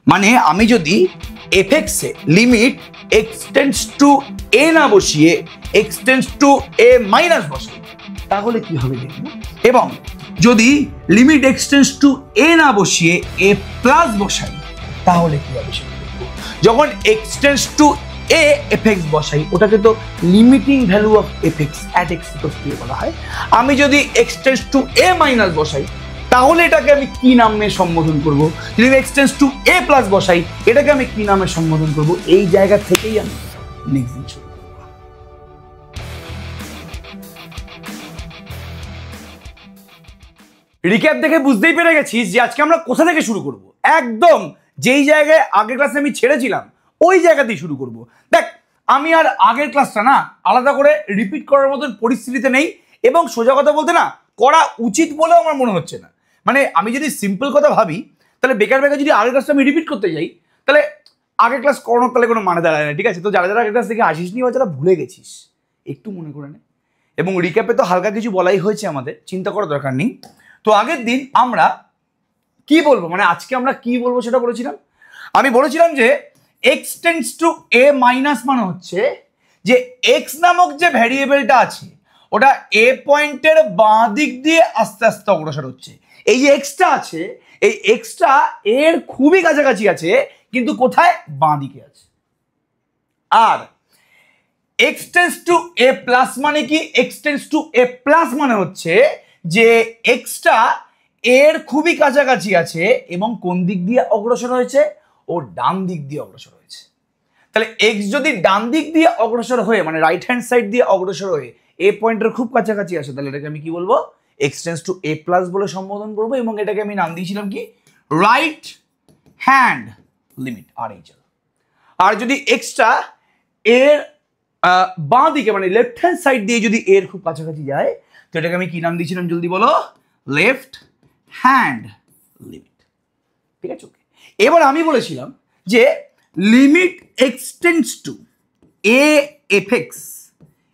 মানে আমি যদি এফএক্স এ limit X tends to A না বসিয়ে X tends to A minus বসাই তাহলে কি হবে দেখব, এবং যদি limit X tends to A না বসিয়ে এ প্লাস বসাই তাহলে কি হবে সেটা দেখব। যখন x tends to A FX বসাই ওটাকে তো limiting value of FX at X equals two বলা হয়। আমি যদি X tends to A minus বসাই তাহলে এটাকে আমি কি নামে সম্বোধন করব, যদি X tends to A plus বসাই এটাকে আমি কি নামে সম্বোধন করব, এই জায়গা থেকেই আমি নেক্সট দিন শুরু করব। রিক্যাপ দেখে বুঝতেই পেরে গেছিস যে আজকে আমরা কোথা থেকে শুরু করব। একদম যেই জায়গায় আগের ক্লাসে আমি ছেড়েছিলাম ওই জায়গাতেই শুরু করব। দেখ, আমি আর আগের ক্লাসটা না আলাদা করে রিপিট করার মতন পরিস্থিতিতে নেই, এবং সোজা কথা বলতে না করা উচিত বলেও আমার মনে হচ্ছে না। মানে আমি যদি সিম্পল কথা ভাবি তাহলে বেকার যদি আগের ক্লাসটা আমি রিপিট করতে যাই তাহলে আগের ক্লাস করানোর তাহলে কোনো মানে দাঁড়ায় না। ঠিক আছে, তো যারা যারা আগের ক্লাস থেকে আসিস নি বা যারা ভুলে গেছিস একটু মনে করে নে, এবং রিক্যাপে তো হালকা কিছু বলাই হয়েছে, আমাদের চিন্তা করার দরকার নেই। তো আগের দিন আমরা কি বলবো, মানে আজকে আমরা কি বলবো সেটা বলেছিলাম। আমি বলেছিলাম যে x tends to A minus মানে হচ্ছে যে এক্স নামক যে ভ্যারিয়েবলটা আছে ওটা এ পয়েন্টের বাঁ দিক দিয়ে আস্তে আস্তে অগ্রসর হচ্ছে। এই যে এক্সটা আছে এই এক্সটা এর খুবই কাছাকাছি আছে, কিন্তু কোথায়? বাঁ দিকে আছে। আর X tends to A plus মানে কি? X tends to A plus মানে হচ্ছে যে এক্সটা এর খুবই কাছাকাছি আছে এবং কোন দিক দিয়ে অগ্রসর হয়েছে? ও ডান দিক দিয়ে অগ্রসর হয়েছে। তাহলে এক্স যদি ডান দিক দিয়ে অগ্রসর হয়ে মানে রাইট হ্যান্ড সাইড দিয়ে অগ্রসর হয়ে এ পয়েন্টের খুব কাছাকাছি আসে তাহলে এটাকে আমি কি বলবো? X tends to A plus বলে সম্বোধন করবো, এবং এটাকে আমি নাম দিয়েছিলাম কি? Right hand limit RHL। আর যদি এক্সটা এর বাঁ দিকে মানে লেফট হ্যান্ড সাইড দিয়ে যদি এর খুব কাছাকাছি যায় তো এটাকে আমি কি নাম দিয়েছিলাম জলদি বলো? Left hand limit. ঠিক আছে, ওকে। এবার আমি বলেছিলাম যে limit X tends to A FX,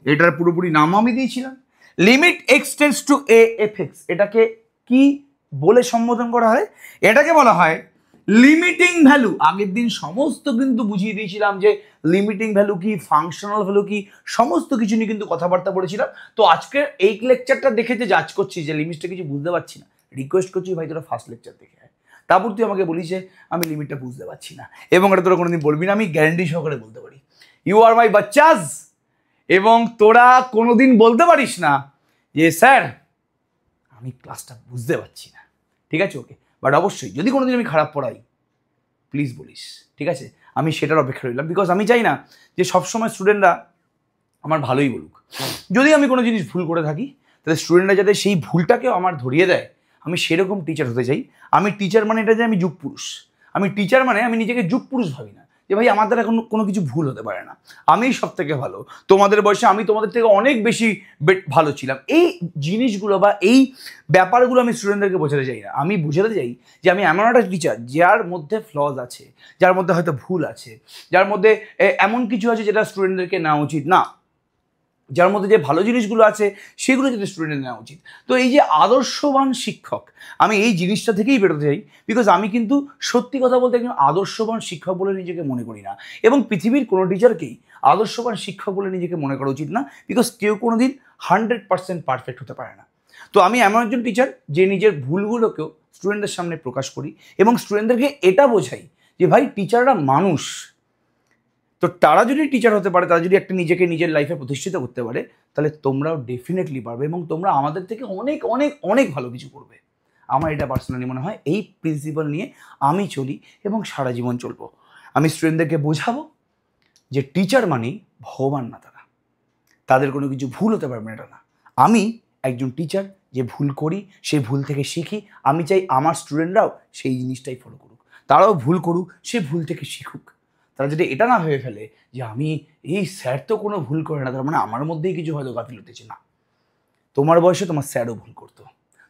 এটার পুরোপুরি নাম আমি দিয়েছিলাম limit X tends to A FX. এটাকে কি বলে সম্বোধন করা হয়? এটাকে বলা হয় লিমিটিং ভ্যালু। আগের দিন সমস্ত কিন্তু বুঝিয়ে দিয়েছিলাম যে লিমিটিং ভ্যালু কি, ফাংশনাল ভ্যালু কি, সমস্ত কিছু নিয়ে কিন্তু কথাবার্তা বলেছিলাম। তো আজকে এই লেকচারটা দেখে যে জাজ করছি যে লিমিটটা কিছু বুঝতে পারছি না, রিকোয়েস্ট করছি ভাই তোরা ফার্স্ট লেকচার দেখে আয়। তারপর তুই আমাকে বলিস যে আমি লিমিটটা বুঝতে পারছি না, এবং এটা তোরা কোনোদিন বলবি না, আমি গ্যারান্টি সহকারে বলতে পারি ইউ আর মাই বাচ্চাস। এবং তোরা কোনোদিন বলতে পারিস না যে স্যার আমি ক্লাসটা বুঝতে পারছি না। ঠিক আছে, ওকে। বাট অবশ্যই যদি কোনোদিন আমি খারাপ পড়াই প্লিজ বলিস, ঠিক আছে? আমি সেটার অপেক্ষা রইলাম, বিকজ আমি চাই না যে সবসময় স্টুডেন্টরা আমার ভালোই বলুক। যদি আমি কোনো জিনিস ভুল করে থাকি তাহলে স্টুডেন্টরা যাতে সেই ভুলটাকেও আমার ধরিয়ে দেয়, আমি সেরকম টিচার হতে চাই। আমি টিচার মানে এটা যে আমি যুগ পুরুষ, আমি টিচার মানে আমি নিজেকে যুগ পুরুষ ভাবি না যে ভাই আমার দ্বারা কোনো কিছু ভুল হতে পারে না, আমি সব থেকে ভালো, তোমাদের বয়সে আমি তোমাদের থেকে অনেক বেশি ভালো ছিলাম। এই জিনিসগুলো বা এই ব্যাপারগুলো আমি স্টুডেন্টদেরকে বোঝাতে চাই না। আমি বোঝাতে চাই যে আমি এমন একটা টিচার যার মধ্যে ফ্লজ আছে, যার মধ্যে হয়তো ভুল আছে, যার মধ্যে এমন কিছু আছে যেটা স্টুডেন্টদেরকে নেওয়া উচিত না, যার মধ্যে যে ভালো জিনিসগুলো আছে সেগুলো যাতে স্টুডেন্ট নেওয়া উচিত। তো এই যে আদর্শবান শিক্ষক, আমি এই জিনিসটা থেকেই বেরোতে চাই, বিকজ আমি কিন্তু সত্যি কথা বলতে একজন আদর্শবান শিক্ষক বলে নিজেকে মনে করি না, এবং পৃথিবীর কোনো টিচারকেই আদর্শবান শিক্ষক বলে নিজেকে মনে করা উচিত না, বিকজ কেউ কোনোদিন 100% পারফেক্ট হতে পারে না। তো আমি এমন একজন টিচার যে নিজের ভুলগুলোকেও স্টুডেন্টদের সামনে প্রকাশ করি এবং স্টুডেন্টদেরকে এটা বোঝাই যে ভাই টিচাররা মানুষ। তো তারা যদি টিচার হতে পারে, তারা যদি একটা নিজেকে নিজের লাইফে প্রতিষ্ঠিত করতে পারে, তাহলে তোমরাও ডেফিনেটলি পারবে এবং তোমরা আমাদের থেকে অনেক অনেক অনেক ভালো কিছু করবে। আমার এটা পার্সোনালি মনে হয়। এই প্রিন্সিপাল নিয়ে আমি চলি এবং সারা জীবন চলবো। আমি স্টুডেন্টদেরকে বোঝাবো যে টিচার মানেই ভগবান না, তাদের কোনো কিছু ভুল হতে পারবে না এটা না। আমি একজন টিচার যে ভুল করি, সেই ভুল থেকে শিখি। আমি চাই আমার স্টুডেন্টরাও সেই জিনিসটাই ফলো করুক, তারাও ভুল করুক, সে ভুল থেকে শিখুক। তারা যদি এটা না ভেবে ফেলে যে আমি এই স্যার তো কোনো ভুল করে না, তার মানে আমার মধ্যেই কিছু হয়তো গাফিলতি হচ্ছে, না। তোমার বয়সে তোমার স্যারও ভুল করতো,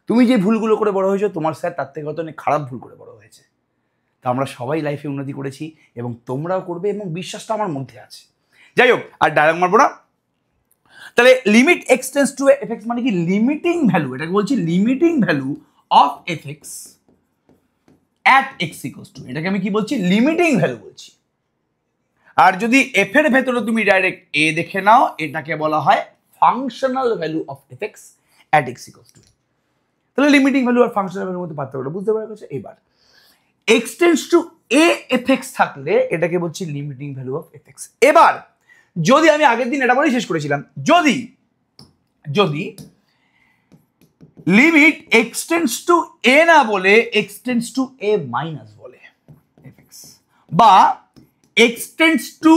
তুমি যে ভুলগুলো করে বড় হয়েছো তোমার স্যার তার থেকে হয়তো অনেক খারাপ ভুল করে বড় হয়েছে। তা আমরা সবাই লাইফে উন্নতি করেছি এবং তোমরাও করবে, এবং বিশ্বাসটা আমার মধ্যে আছে। যাই হোক, আর ডায়লগ মারবো না। তাহলে limit X tends two FX মানে কি? লিমিটিং ভ্যালু, এটাকে বলছি limiting value of FX at X equals two, এটাকে আমি কি বলছি, লিমিটিং ভ্যালু বলছি। আর যদি এফ এর ভেতরে তুমি ডাইরেক্ট এ দেখে নাও, এটাকে বলা হয় functional value of F X at X equals two. তাহলে লিমিটিং ভ্যালু আর ফাংশনাল ভ্যালুর মধ্যে পার্থক্যটা বুঝতে পারা গেছে। এবার x tends to A F x থাকলে এটাকে বলছি limiting value of F x. এবার যদি আমি আগের দিন এটা বলেই শেষ করেছিলাম, যদি যদি limit X tends to A না বলে x tends to A minus বলে এফ এক্স, বা এক্স টেন্ডস টু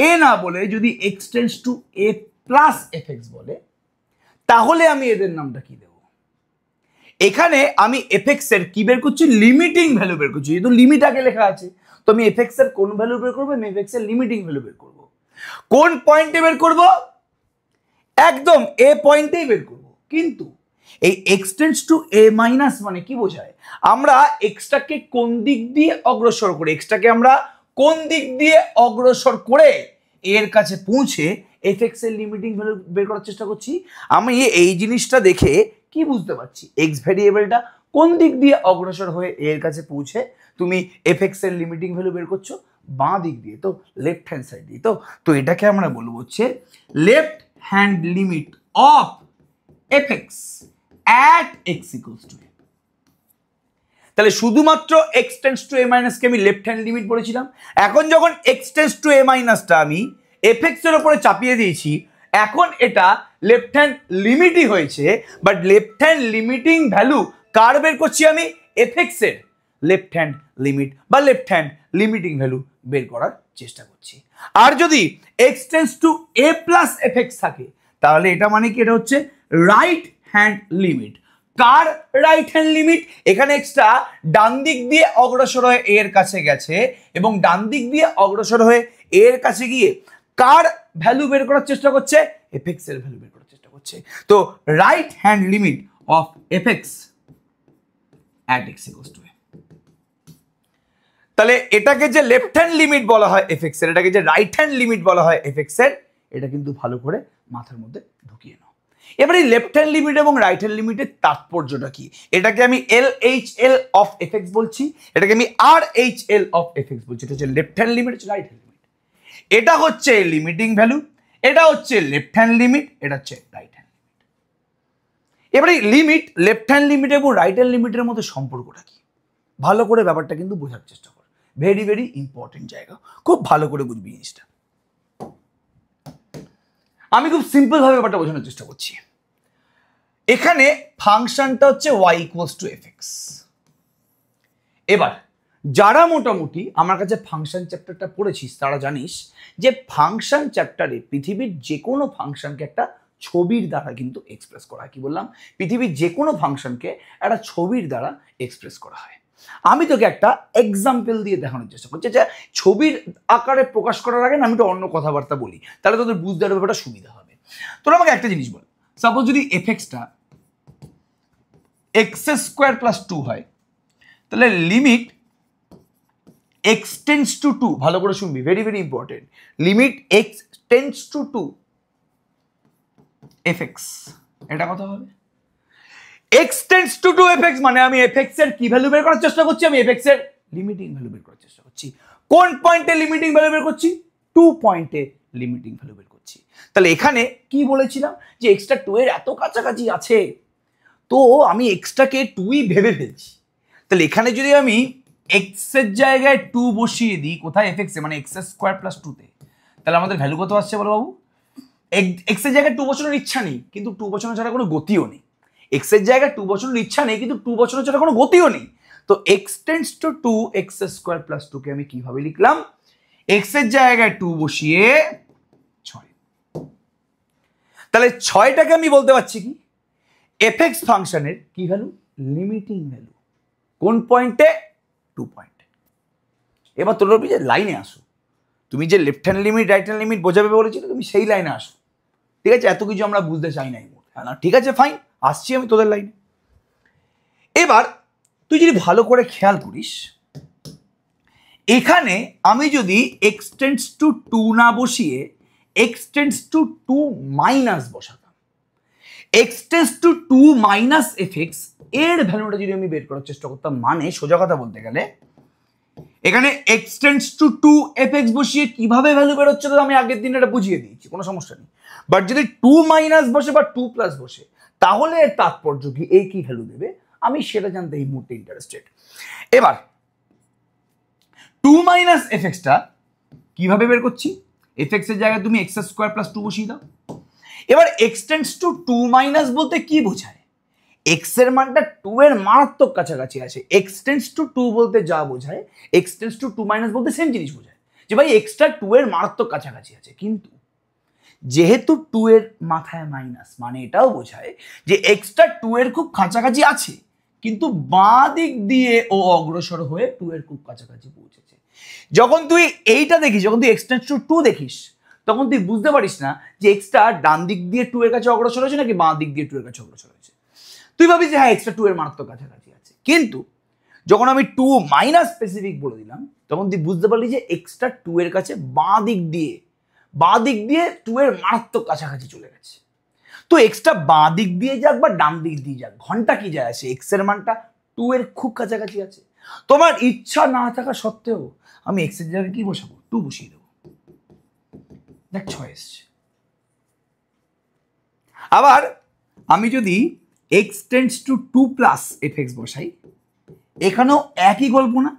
এ না বলে যদি X tends to A plus F x বলে, তাহলে আমি এদের নামটা কি দেব? এখানে আমি এফ এক্স এর কি বের করছি, লিমিটিং ভ্যালু বের করছি, যেহেতু লিমিট আগে লেখা আছে। তো আমি এফ এক্স এর কোন ভ্যালু বের করবো? আমি এফ এক্স এর লিমিটিং ভ্যালু বের করবো। কোন পয়েন্টে বের করব? একদম এ পয়েন্টেই বের করব। কিন্তু এই x tends to A minus মানে কি বোঝায়? আমরা এক্সটাকে কোন দিক দিয়ে অগ্রসর করে, এক্সটাকে আমরা কোন দিক দিয়ে অগ্রসর করে এর কাছে পৌঁছে এফ এক্স এর লিমিটিং ভ্যালু বের করার চেষ্টা করছি। আমি এই জিনিসটা দেখে কি বুঝতে পারছি, এক্স ভ্যারিয়েবলটা কোন দিক দিয়ে অগ্রসর হয়ে এর কাছে পৌঁছে তুমি এফ এক্স এর লিমিটিং ভ্যালু বের করছো, বাঁ দিক দিয়ে, তো লেফট হ্যান্ড সাইড দিয়ে। তো এটাকে আমরা বলবো হচ্ছে left hand limit of F X at X equals to A. তাহলে শুধুমাত্র এক্স টেন্ডস টু এ মাইনাসকে আমি লেফট হ্যান্ড লিমিট বলেছিলাম। এখন যখন এক্স টেন্ডস টু এ মাইনাসটা আমি এফ এক্স এর উপরে চাপিয়ে দিয়েছি, এখন এটা লেফট হ্যান্ড লিমিটই হয়েছে, but left hand limiting value কার বের করছি আমি? এফ এক্স এর লেফট হ্যান্ড লিমিট বা লেফট হ্যান্ড লিমিটিং ভ্যালু বের করার চেষ্টা করছি। আর যদি X tends to A plus F X থাকে, তাহলে এটা মানে কি, এটা হচ্ছে রাইট হ্যান্ড লিমিট। কার রাইট হ্যান্ড লিমিট? এখানে এক্সটা ডান দিক দিয়ে অগ্রসর হয়ে এর কাছে গেছে, এবং ডান দিক দিয়ে অগ্রসর হয়ে এর কাছে গিয়ে কার ভ্যালু বের করার চেষ্টা করছে? এফ এক্স এর ভ্যালু বের করার চেষ্টা করছে। তো right hand limit of F X at X equals to A. তাহলে এটাকে যে লেফট হ্যান্ড লিমিট বলা হয় এফ এক্স এর, এটাকে যে রাইট হ্যান্ড লিমিট বলা হয় এফ এক্স এর, এটা কিন্তু ভালো করে মাথার মধ্যে ঢুকিয়ে নাও। এবার এই লেফট হ্যান্ড লিমিট এবং রাইট হ্যান্ড লিমিটের তাৎপর্যটা কি? এটাকে আমি L H L of F x বলছি, এটাকে আমি R H L of F x বলছি। এটা হচ্ছে লেফট হ্যান্ড লিমিট, হচ্ছে রাইট হ্যান্ড লিমিট। এটা হচ্ছে লিমিটিং ভ্যালু, এটা হচ্ছে লেফট হ্যান্ড লিমিট, এটা হচ্ছে রাইট হ্যান্ড লিমিট। এবারে লিমিট, লেফট হ্যান্ড লিমিট এবং রাইট হ্যান্ড লিমিটের মধ্যে সম্পর্কটা কি? ভালো করে ব্যাপারটা কিন্তু বোঝার চেষ্টা কর, ভেরি ভেরি ইম্পর্টেন্ট জায়গা, খুব ভালো করে বুঝবি জিনিসটা। আমি খুব সিম্পল ভাবে ব্যাপারটা বোঝানোর চেষ্টা করছি। এখানে ফাংশনটা হচ্ছে y equals to F x. এবার যারা মোটামুটি আমার কাছে ফাংশন চ্যাপ্টারটা পড়েছিস, তারা জানিস যে ফাংশন চ্যাপ্টারে পৃথিবীর যে কোনো ফাংশনকে একটা ছবির দ্বারা কিন্তু এক্সপ্রেস করা হয়। কি বললাম? পৃথিবীর যে কোনো ফাংশনকে একটা ছবির দ্বারা এক্সপ্রেস করা হয়। আমি তোকে একটা এক্সাম্পল দিয়ে দেখানোর চেষ্টা করছি, যে ছবির আকারে প্রকাশ করার আগে আমি তো অন্য কথাবার্তা বলি, তাহলে তোদের বুঝতে পারবে, ব্যাপারটা সুবিধা হবে। তোরা আমাকে একটা জিনিস বল, সাপোজ যদি F extra x square plus 2 হয়, তাহলে লিমিট এক্স টেন্ডস টু 2, ভালো করে শুনবি, very very important, limit X tends to 2 F x, এটা কথা হবে x tends to 2 F x, মানে আমি এফ এক্স এর কি ভ্যালু বের করার চেষ্টা করছি? আমি এফ এক্স এর লিমিটিং ভ্যালু বের করার চেষ্টা করছি। কোন পয়েন্টে লিমিটিং ভ্যালু বের করছি? 2 পয়েন্টে লিমিটিং ভ্যালু বের করছি। তাহলে এখানে কি বলেছিলাম, যে এক্সটা 2 এর এত কাছাকাছি আছে, তো আমি এক্সটাকে 2ই ভেবে ফেলছি। তাহলে এখানে যদি আমি এক্স এর জায়গায় 2 বসিয়ে দিই, কোথায়? এফ এক্স এ, মানে এক্স স্কোয়ার প্লাস 2 তে, তাহলে আমাদের ভ্যালু কত আসছে বলো বাবু? এক্স এর জায়গায় 2 বসানোর ইচ্ছা নেই, কিন্তু 2 বসানো ছাড়া কোনো গতিও নেই। এক্স এর জায়গায় 2 বসানোর ইচ্ছা নেই, কিন্তু 2 বসানো ছাড়া কোনো গতিও নেই। তো x tends to 2 x square plus 2 কে আমি কিভাবে লিখলাম? এক্স এর জায়গায় 2 বসিয়ে 6। তাহলে 6টাকে আমি বলতে পারছি কি? এফ এক্স ফাংশনের কি ভ্যালু? Limiting value. কোন পয়েন্টে? 2 পয়েন্টে। এবার তোর যে লাইনে আসো, তুমি যে left hand limit right hand limit বোঝাবে বলেছিলে, তুমি সেই লাইনে আসো। ঠিক আছে, এত কিছু আমরা বুঝতে চাই না এই মুহূর্তে, না ঠিক আছে ফাইন, আসছি আমি তোদের লাইনে। এবার তুই যদি ভালো করে খেয়াল করিস, এখানে আমি যদি এক্স টেন্ডস টু 2 না বসিয়ে এক্স টেন্ডস টু 2 মাইনাস বসাতাম, X tends to 2 minus F X এর ভ্যালুটা যদি আমি বের করার চেষ্টা করতাম, মানে সোজা কথা বলতে গেলে এখানে x tends to 2 F x বসিয়ে কিভাবে ভ্যালু বের হচ্ছে তো আমি আগের দিন এটা বুঝিয়ে দিয়েছি, কোনো সমস্যা নেই। বাট যদি 2 মাইনাস বসে বা 2 প্লাস বসে, তাহলে এর তাৎপর্য কি, এই কি ভ্যালু দেবে, আমি সেটা জানতে এই মুহূর্তে ইন্টারেস্টেড। এবার 2 মাইনাস এফ এক্সটা কিভাবে বের করছি, এফ এক্স এর জায়গায় তুমি এক্স স্কোয়ার প্লাস 2 বসিয়ে দাও। এবার এক্স টেন্স টু 2 মাইনাস বলতে কি বোঝায়, এক্স এর মানটা 2 এর মারাত্মক কাছাকাছি আছে। এক্স টেন্স টু 2 বলতে যা বোঝায়, এক্স টেন্স টু 2 মাইনাস বলতে সেম জিনিস বোঝায়, যে ভাই এক্সটা 2 এর মারাত্মক কাছাকাছি আছে। কিন্তু যেহেতু 2 এর মাথায় মাইনাস, মানে এটাও বোঝায় যে এক্সটা 2 এর খুব কাছাকাছি আছে, কিন্তু বাঁ দিক দিয়ে ও অগ্রসর হয়ে 2 এর খুব কাছাকাছি পৌঁছেছে। যখন তুই এইটা দেখিস, যখন তুই এক্স টেন্স টু 2 দেখিস, তখন তুই বুঝতে পারিস না যে এক্সটা ডান দিক দিয়ে 2 এর কাছে অগ্রসর হয়েছে নাকি বাঁ দিক দিয়ে 2 এর কাছে অগ্রসর হয়েছে। তুই ভাবিস যে হ্যাঁ এক্সটা 2 এর মারাত্মক কাছাকাছি আছে, কিন্তু যখন আমি 2 মাইনাস স্পেসিফিক বলে দিলাম, তখন তুই বুঝতে পারলি যে এক্সটা 2 এর কাছে বাঁ দিক দিয়ে 2 এর মারাত্মক কাছাকাছি চলে গেছে। তো এক্সটা বাঁ দিক দিয়ে যাক বা ডান দিক দিয়ে যাক, ঘন্টা কি যায় আসে, এক্স এর মানটা 2 এর খুব কাছাকাছি আছে। তোমার ইচ্ছা না থাকা সত্ত্বেও আমি এক্স এর জায়গায় কি বসাবো, 2 বসিয়ে দেবো, দেখ 6 এসছে। আবার আমি যদি x tends to 2 plus F x বসাই, এখানেও একই গল্প না,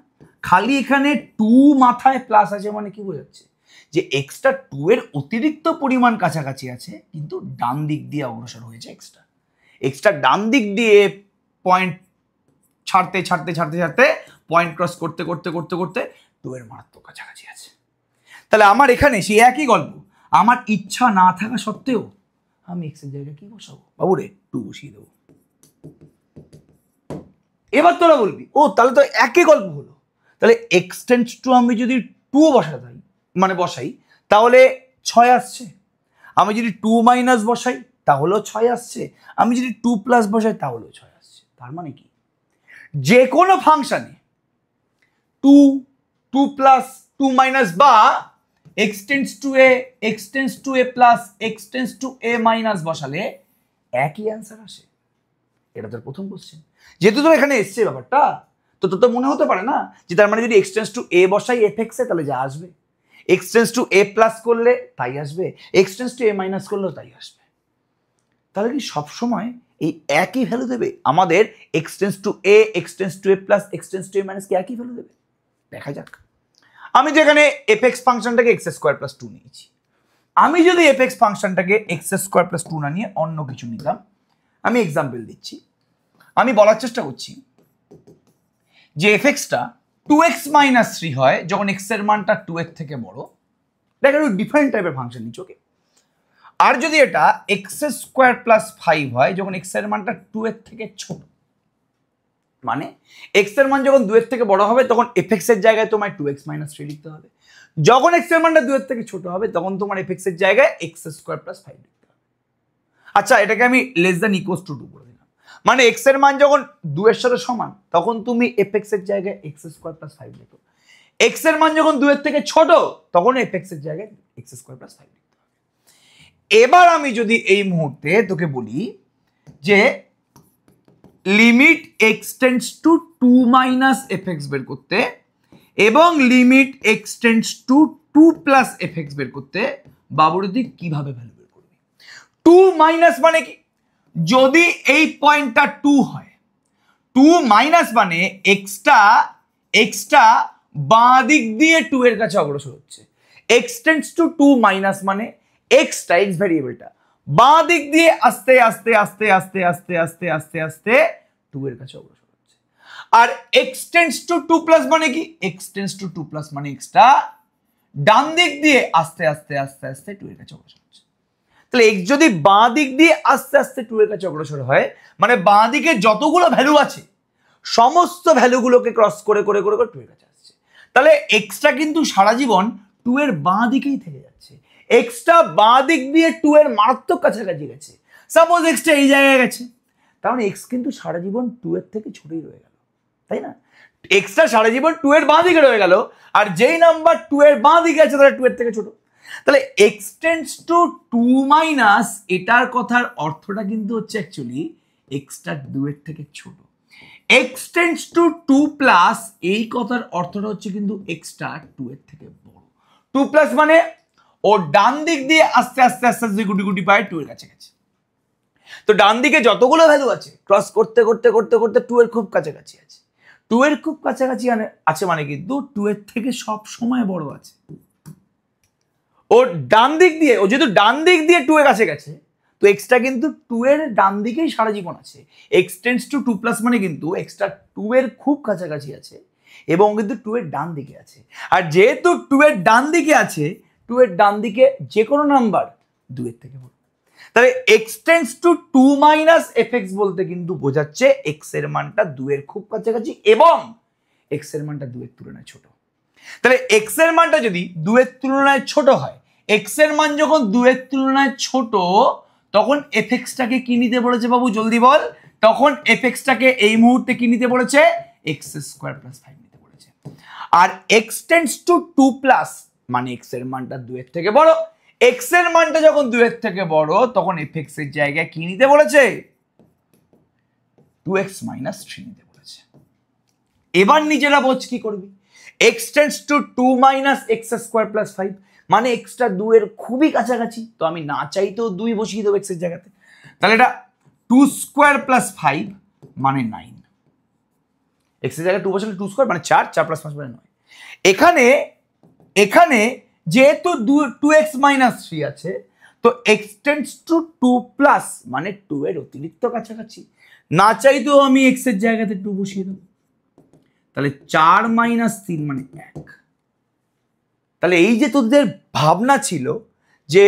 খালি এখানে 2 মাথায় প্লাস আছে, মানে কি বোঝাচ্ছে যে এক্সটা 2 এর অতিরিক্ত পরিমাণ কাছাকাছি আছে, কিন্তু ডান দিক দিয়ে অগ্রসর হয়েছে এক্সটা ডান দিক দিয়ে পয়েন্ট ছাড়তে ছাড়তে ছাড়তে ছাড়তে পয়েন্ট ক্রস করতে করতে করতে করতে 2 এর মারাত্মক কাছাকাছি আছে। তাহলে আমার এখানে সেই একই গল্প, আমার ইচ্ছা না থাকা সত্ত্বেও আমি এক্স এর জায়গায় কি বসাবো, বাবু রে 2 বসিয়ে দেবো। এবার তোরা বলবি ও তাহলে তো একই গল্প হলো, তাহলে এক্স টেন্স টু আমি যদি 2 বসাই, মানে বসাই, তাহলে 6 আসছে। আমি যদি 2 মাইনাস বসাই তাহলেও 6 আসছে, আমি যদি 2 প্লাস বসাই তাহলেও 6 আসছে। তার মানে কি, যে কোনো ফাংশনে 2, 2 প্লাস, 2 মাইনাস বা x tends to A plus X tends to A minus বসালে একই অ্যান্সার আসে। এটা তোর প্রথম কোশ্চেন। যেহেতু তোর এখানে এসছে ব্যাপারটা, তো তোর তো মনে হতে পারে না যে তার মানে যদি এক্স টেন্স টু এ বসাই এফ এক্স এ, তাহলে যা আসবে, x tends to A plus করলে তাই আসবে, x tends to A minus করলেও তাই আসবে। তাহলে কি সবসময় এই একই ভ্যালু দেবে আমাদের, X tends to A, X tends to A plus X tends to A minus কি একই ভ্যালু দেবে? দেখা যাক। আমি তো এখানে এফ এক্স ফাংশনটাকে এক্স স্কোয়ার প্লাস 2 নিয়েছি। আমি যদি এফ এক্স ফাংশনটাকে এক্স স্কোয়ার প্লাস 2 না নিয়ে অন্য কিছু নিতাম, আমি এক্সাম্পল দিচ্ছি। আমি বলার চেষ্টা করছি যে এফ এক্সটা 2x মাইনাস 3 হয় যখন এক্স এর মানটা 2 এর থেকে বড়। দেখ একটু ডিফারেন্ট টাইপের ফাংশন নিচ্ছি, ওকে। আর যদি এটা এক্স স্কোয়ার প্লাস 5 হয় যখন এক্স এর মানটা 2 এর থেকে ছোট, মানে এক্স এর মান যখন 2 এর থেকে বড় হবে তখন এফ এক্স এর জায়গায় তোমার 2x মাইনাস 3 লিখতে হবে। যখন এক্স এর মানটা 2 এর থেকে ছোট হবে তখন তোমার এফ এক্স এর জায়গায় এক্স স্কোয়ার প্লাস 5 লিখতে হবে। আচ্ছা, এটাকে আমি লেস দ্যান ইকুয়ালস টু 2 করে দিলাম, মানে এক্স এর মান যখন 2 এর সাথে সমান তখন তুমি এফ এক্স এর জায়গায় এক্স স্কোয়ার প্লাস 5 লিখো। এক্স এর মান যখন 2 এর থেকে ছোট তখন এফ এক্স এর জায়গায় এক্স স্কোয়ার প্লাস 5 লিখতে হবে। এবার আমি যদি এই মুহূর্তে তোকে বলি যে limit X tends to 2 minus F x বের করতে এবং limit X tends to 2 plus F x বের করতে, বাবুরদি কিভাবে ভ্যালু বের করবি? 2 মাইনাস মানে কি, যদি এই পয়েন্টটা 2 হয়, 2 মাইনাস মানে এক্সটা বাঁ দিক দিয়ে 2 এর কাছে অগ্রসর হচ্ছে। এক্স টেন্ডস টু 2 মাইনাস মানে এক্সটা, এক্স ভ্যারিয়েবলটা বাঁ দিক দিয়ে আস্তে আস্তে আস্তে আস্তে আস্তে আস্তে আস্তে আস্তে 2 এর কাছে অগ্রসর হচ্ছে। আর এক্স টেন্ডস টু 2 প্লাস মানে কি, এক্স টেন্ডস টু 2 প্লাস মানে এক্সটা ডান দিক দিয়ে আস্তে আস্তে আস্তে আস্তে 2 এর কাছে অগ্রসর হচ্ছে। তাহলে এক্স যদি বাঁ দিক দিয়ে আস্তে আস্তে 2 এর কাছে অগ্রসর হয়, মানে বাঁ দিকে যতগুলো ভ্যালু আছে সমস্ত ভ্যালুগুলোকে ক্রস করে করে করে 2 এর কাছে আসছে। তাহলে এক্সটা কিন্তু সারা জীবন 2 এর বাঁ দিকেই থেকে যাচ্ছে। এক্সটা বাঁ দিক দিয়ে 2 এর মারাত্মক কাছাকাছি গেছে। সাপোজ এক্সটা এই জায়গায় গেছে, তার মানে এক্স কিন্তু সারা জীবন 2 এর থেকে ছোটই রয়ে গেল, তাই না? এক্সটা সারা জীবন 2 এর বাঁ দিকে রয়ে গেল, আর যেই নাম্বার 2 এর বাঁ দিকে আছে তারা 2 এর থেকে ছোট। তাহলে এক্স টেন্ডস টু 2 মাইনাস, এটার কথার অর্থটা কিন্তু হচ্ছে অ্যাকচুয়ালি এক্সটা 2 এর থেকে ছোট। এক্স টেন্ডস টু 2 প্লাস, এই কথার অর্থটা হচ্ছে কিন্তু এক্সটা 2 এর থেকে বড়। 2 প্লাস মানে ও ডান দিক দিয়ে আস্তে আস্তে আস্তে আস্তে গুটি গুটি পায় 2 এর কাছাকাছি। তো ডান দিকে যতগুলো ভ্যালু আছে ক্রস করতে করতে করতে করতে 2 এর খুব কাছাকাছি আছে। 2 এর খুব কাছাকাছি আছে মানে কিন্তু 2 এর থেকে সব সময় বড় আছে। ও ডান দিক দিয়ে, ও যেহেতু ডান দিক দিয়ে 2 এর কাছে গেছে, তো এক্সটা কিন্তু 2 এর ডান দিকেই সারা জীবন আছে। এক্স টেন্ডস টু 2 প্লাস মানে কিন্তু এক্সটা 2 এর খুব কাছাকাছি আছে এবং কিন্তু 2 এর ডান দিকে আছে। আর যেহেতু 2 এর ডান দিকে আছে, 2 এর ডান দিকে যে কোনো নাম্বার 2 এর থেকে বড়। তাহলে x tends to 2 minus F x বলতে কিন্তু বোঝাচ্ছে এক্স এর মানটা 2 এর খুব কাছাকাছি এবং এক্স এর মানটা 2 এর তুলনায় ছোট। তাহলে এক্স এর মানটা যদি 2 এর তুলনায় ছোট হয়, এক্স এর মান যখন 2 এর তুলনায় ছোট, তখন এফ এক্সটাকে কি নিতে বলেছে বাবু জলদি বল? তখন এফ এক্সটাকে এই মুহূর্তে কি নিতে বলেছে? এক্স স্কোয়ার প্লাস 5 নিতে বলেছে। আর এক্স টেন্ডস টু 2 প্লাস মানে এক্স এর মানটা 2 এর থেকে বড়। এক্স এর মানটা যখন 2 এর থেকে বড়, তখন এফ এক্স এর জায়গায় কি নিতে বলেছে? 2x মাইনাস 3 নিতে বলেছে। এবার নিজেরা বোঝ কি করবি। X tends to 2 minus x square plus 5 মানে এক্সটা 2 এর খুবই কাছাকাছি, তো আমি না চাইতেও 2 বসিয়ে দেবো এক্স এর জায়গাতে। তাহলে এটা 2 স্কোয়ার প্লাস 5 মানে 9। এক্স এর জায়গায় 2 বসালে 2 স্কোয়ার মানে 4, 4 প্লাস 5 মানে 9। এখানে যেহেতু 2x মাইনাস 3 আছে, তো এক্স টেন্ডস টু 2 প্লাস মানে 2 এর অতিরিক্ত কাছাকাছি, না চাইতেও আমি এক্স এর জায়গাতে 2 বসিয়ে দেবো। তাহলে 4 মাইনাস 3 মানে 1। তাহলে এই যে তোদের ভাবনা ছিল যে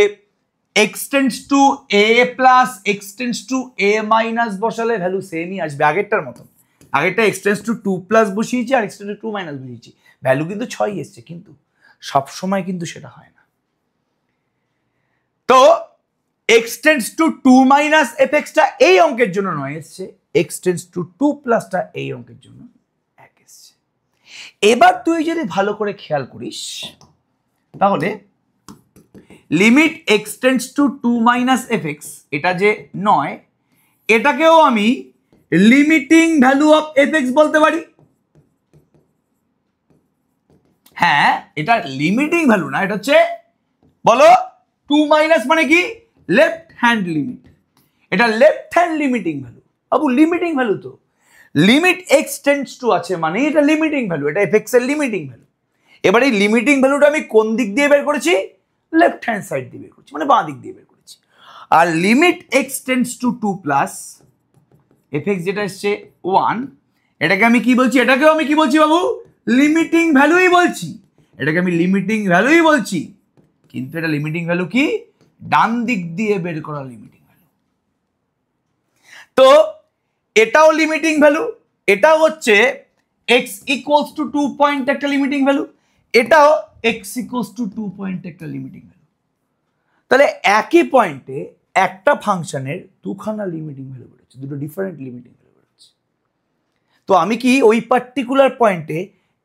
x tends to A plus x tends to A minus বসালে ভ্যালু সেমই আসবে আগেরটার মতন। আগেরটা এক্স টেন্ডস টু 2 প্লাস বসিয়েছি আর এক্স টেন্ডস টু 2 মাইনাস বসিয়েছি, ভ্যালু কিন্তু 6 এসছে, কিন্তু সব সময় কিন্তু সেটা হয় না। তো x tends to 2 minus F extra এই অঙ্কের জন্য 9 এসছে, এক্স টেন্ডস টু 2 প্লাসটা এই অঙ্কের জন্য 1 এসছে। এবার তুই যদি ভালো করে খেয়াল করিস, তাহলে limit X tends to 2 minus F x, এটা যে 9, এটাকেও আমি limiting value of F x বলতে পারি। হ্যাঁ, এটা লিমিটিং ভ্যালু না, এটা হচ্ছে বলো 2 মাইনাস মানে কি? Left hand limit. এটা লেফট হ্যান্ড লিমিটিং ভ্যালু। বাবু লিমিটিং ভ্যালু তো লিমিট এক্স টেন্ডস টু আছে মানে এটা লিমিটিং ভ্যালু, এটা এফ এক্স এর লিমিটিং ভ্যালু। এবার এই লিমিটিং ভ্যালুটা আমি কোন দিক দিয়ে বের করেছি? লেফট হ্যান্ড সাইড দিয়ে বের করেছি, মানে বাঁ দিক দিয়ে বের করেছি। আর limit X tends to 2 plus F X যেটা এসছে 1, এটাকে আমি কি বলছি? এটাকেও আমি কি বলছি বাবু? লিমিটিং ভ্যালুই বলছি। এটাকে আমি লিমিটিং ভ্যালুই বলছি, কিন্তু এটা লিমিটিং ভ্যালু কি? ডান দিক দিয়ে বের করা লিমিটিং ভ্যালু। তো এটাও লিমিটিং ভ্যালু, এটাও হচ্ছে x ইকুয়ালস টু 2 পয়েন্ট একটা লিমিটিং ভ্যালু, এটাও x ইকুয়ালস টু 2 পয়েন্ট একটা লিমিটিং ভ্যালু। তাহলে একই পয়েন্টে একটা ফাংশনের দুখানা লিমিটিং ভ্যালু বেরোচ্ছে, দুটো ডিফারেন্ট লিমিটিং ভ্যালু বেরোচ্ছে। তো আমি কি ওই পার্টিকুলার পয়েন্টে